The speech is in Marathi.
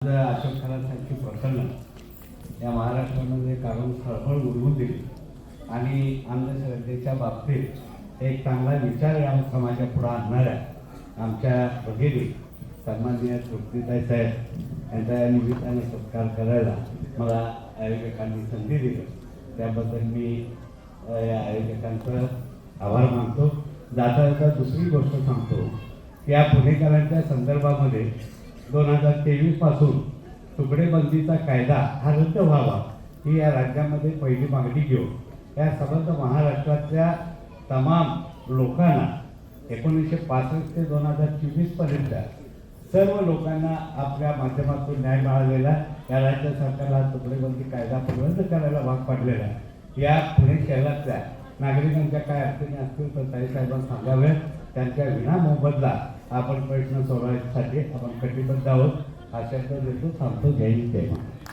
अशोक खरासारखी प्रकरणं या महाराष्ट्रामध्ये काढून खळबळ उडवून दिली आणि अंधश्रद्धेच्या बाबतीत एक चांगला विचार या समाजापुढे आणणाऱ्या आमच्या भगिनी सन्माननीय तृप्तीताई साहेब यांच्या या निमित्ताने सत्कार करायला मला आयोजकांनी संधी दिली, त्याबद्दल मी या आयोजकांचं आभार मानतो. जाता जाता दुसरी गोष्ट सांगतो की या पुणेकरांच्या संदर्भामध्ये 2023 पासून तुकडेबंदीचा कायदा हा रद्द व्हावा ही या राज्यामध्ये पहिली मागणी घेऊन या समस्त महाराष्ट्रातल्या तमाम लोकांना 1965 ते 2024 पर्यंत सर्व लोकांना आपल्या माध्यमातून न्याय मिळालेला या राज्य सरकारला तुकडेबंदी कायदा रद्द करायला भाग पाडलेला आहे. या पुणे शहरातल्या नागरिकांच्या काय अडचणी असतील तर ताईसाहेबांना सांगाव्यात. त्यांच्या विना मोबदला आपण प्रश्न सोडवण्यासाठी आपण कटिबद्ध आहोत. हा शब्द देतो, थांबतो. जय हिंद, जय महाराष्ट्र.